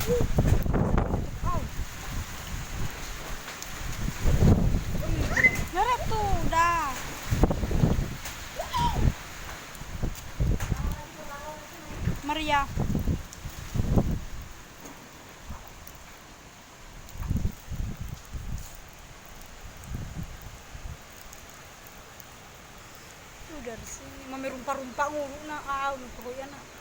Aw. Narito da. Maria. Udah sih, mamirumpa-rumpa nguru na, nagpakuyan na.